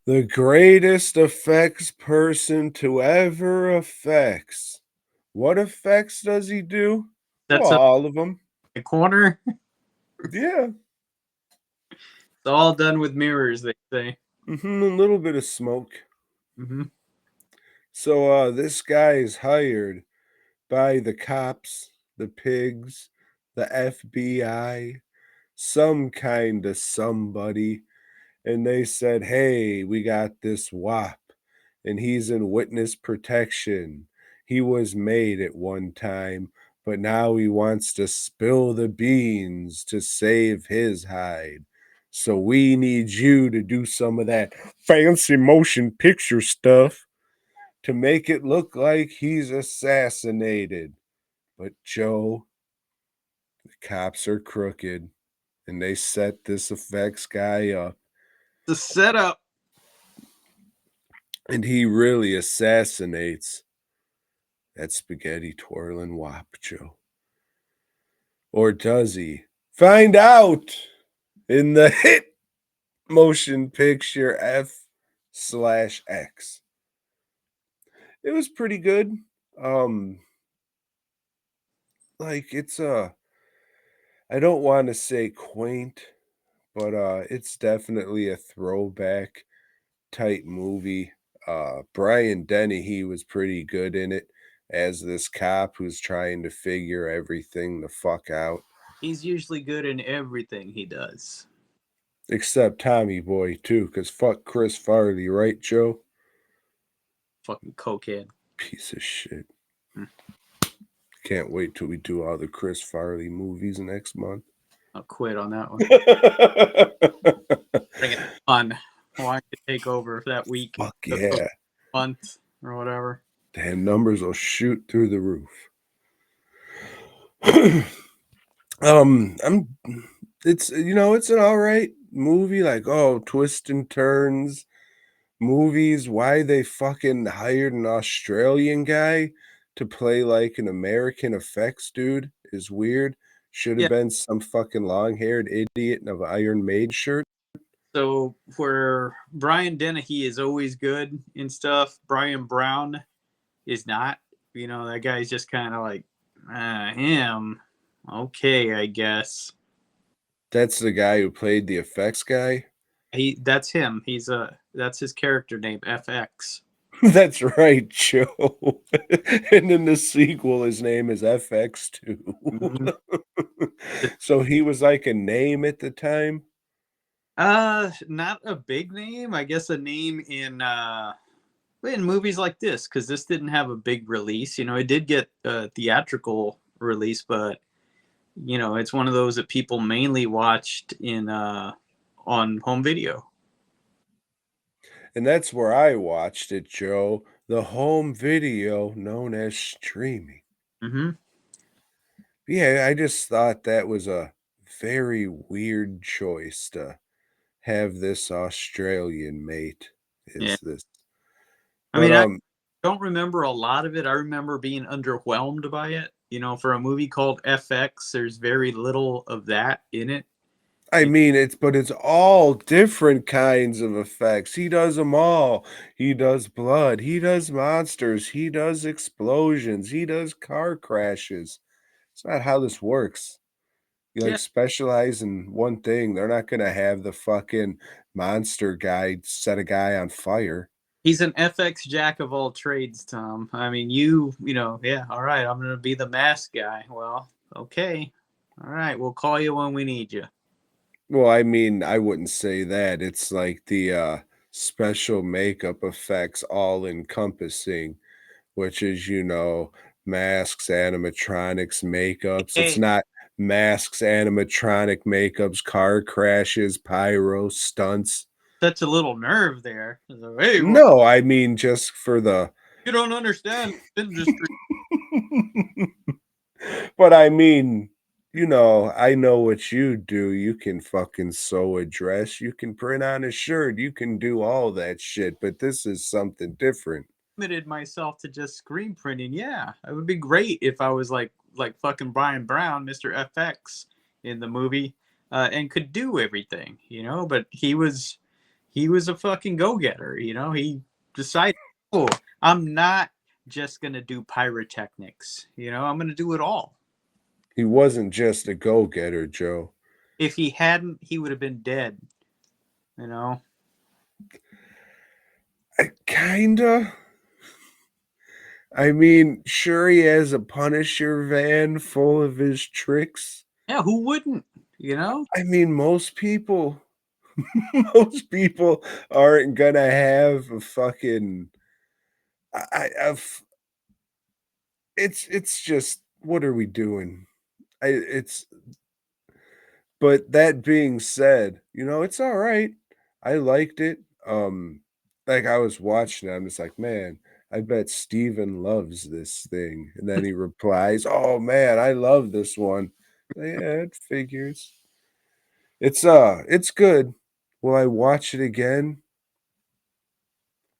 The greatest effects person to ever effects. What effects does he do? Oh, That's up all of them. the corner. Yeah. It's all done with mirrors, they say. A little bit of smoke. Hmm. So this guy is hired by the cops, the pigs, the FBI, some kind of somebody, and they said, "Hey, we got this WAP, and he's in witness protection. He was made at one time, but now he wants to spill the beans to save his hide. So we need you to do some of that fancy motion picture stuff to make it look like he's assassinated." But Joe, the cops are crooked, and they set this effects guy up, The setup. and he really assassinates that spaghetti twirling wop, Joe. Or does he? Find out in the hit motion picture F/X. It was pretty good. Um, like it's I don't want to say quaint, but it's definitely a throwback type movie. Brian Dennehy was pretty good in it as this cop who's trying to figure everything the fuck out. He's usually good in everything he does. Except Tommy Boy too, cause fuck Chris Farley, right, Joe? Fucking cokehead. Piece of shit. Hmm. Can't wait till we do all the Chris Farley movies next month. I'll quit on that one. Bring it on. Why don't you take over that week, Fuck the yeah. month, or whatever? Damn numbers will shoot through the roof. I'm it's it's an all right movie, like twists and turns movies. Why they fucking hired an Australian guy to play like an American effects dude is weird. Should have Yeah. been some fucking long-haired idiot in an Iron Maiden shirt. So where Brian Dennehy is always good and stuff, Brian Brown is not. That guy's just kind of like him. Okay, I guess. That's the guy who played the effects guy. That's him. That's his character name, FX. That's right, Joe. And in the sequel, his name is FX2. Mhm. So he was like a name at the time. Not a big name. I guess a name in movies like this, because this didn't have a big release. It did get a theatrical release, but it's one of those that people mainly watched in on home video. And that's where I watched it, Joe. The home video known as streaming. Hmm. Yeah, I just thought that was a very weird choice to have this Australian mate. Yeah. Is this? I But mean, I don't remember a lot of it. I remember being underwhelmed by it. For a movie called FX, there's very little of that in it. I mean, it's all different kinds of effects. He does them all. He does blood. He does monsters. He does explosions. He does car crashes. It's not how this works. You Yeah, like specialize in one thing. They're not gonna have the fucking monster guy set a guy on fire. he's an FX jack of all trades, Tom. I mean, yeah, all right, I'm gonna be the mask guy. Well, okay, all right, we'll call you when we need you. Well, I mean, I wouldn't say that. It's like the special makeup effects all encompassing, which is, masks, animatronics, makeups. It's Hey, not masks, animatronic makeups, car crashes, pyro, stunts. such a little nerve there. So, hey, well, No, I mean just for the you don't understand this industry. but I mean, I know what you do. You can fucking sew a dress, you can print on a shirt, you can do all that shit, but this is something different. Limited myself to just screen printing. Yeah, it would be great if I was like fucking Brian Brown, Mr. FX in the movie, and could do everything. But he was a fucking go-getter, you know? He decided, oh, I'm not just gonna do pyrotechnics, you know, I'm gonna do it all. He wasn't just a go-getter, Joe. If he hadn't, he would have been dead, you know? Kinda. I mean, sure, he has a Punisher van full of his tricks. Yeah, who wouldn't, you know? I mean, most people, most people aren't gonna have a fucking. It's just what are we doing? It's but that being said, it's all right. I liked it. Like I was watching it, I'm just like, man, I bet Steven loves this thing. And then he replies, oh man, I love this one. Yeah, it figures. It's good. Will I watch it again?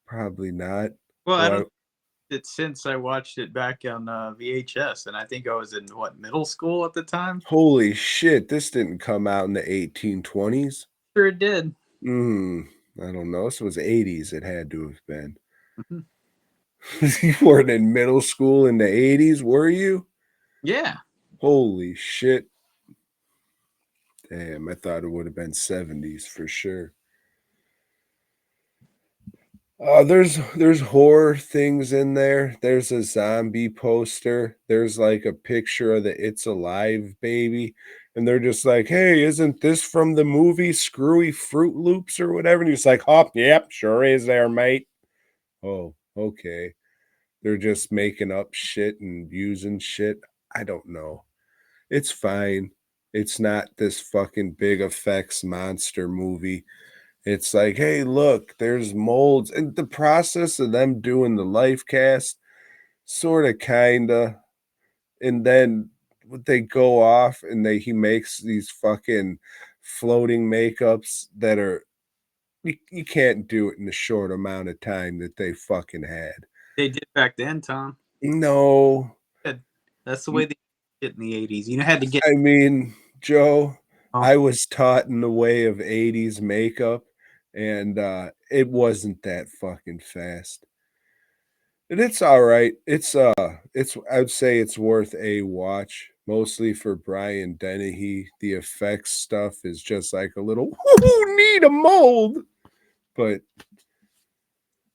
Probably not. Well, I Will don't I know it since I watched it back on VHS, and I think I was in what, middle school at the time. holy shit, this didn't come out in the 1820s. Sure, it did. I don't know. This was 80s, it had to have been. Mhm. You weren't in middle school in the 80s, were you? Yeah, Holy shit. Damn, I thought it would have been 70s for sure. There's horror things in there. There's a zombie poster. There's like a picture of the It's Alive baby. And they're just like, hey, isn't this from the movie Screwy Fruit Loops or whatever? And he's like, oh, yep, sure is there, mate. Oh, okay. They're just making up shit and using shit. I don't know. It's fine. It's not this fucking big effects monster movie. It's like, hey, look, there's molds. And the process of them doing the life cast, sort of, kind of. And then they go off and he makes these fucking floating makeups that are, you can't do it in the short amount of time that they fucking had. they did back then, Tom. No. Good. That's the way they did it in the 80s. You know, had to get. I mean, Joe, Oh, I was taught in the way of 80s makeup, and it wasn't that fucking fast. And it's all right. It's I would say it's worth a watch, mostly for Brian Dennehy. The effects stuff is just like a little whoo, need a mold. But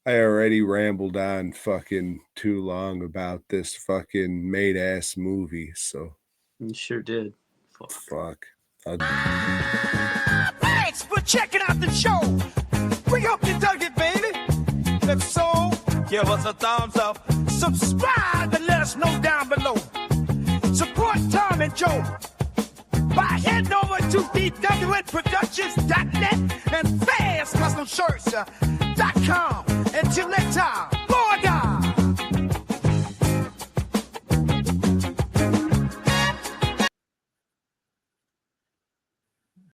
I already rambled on fucking too long about this fucking made ass movie, so you sure did. Fuck. fuck. Thanks for checking out the show. We hope you dug it, baby. If so, give us a thumbs up. Subscribe and let us know down below. Support Tom and Joe by heading over to dwnproductions.net and fastcustomshirts.com. Until next time.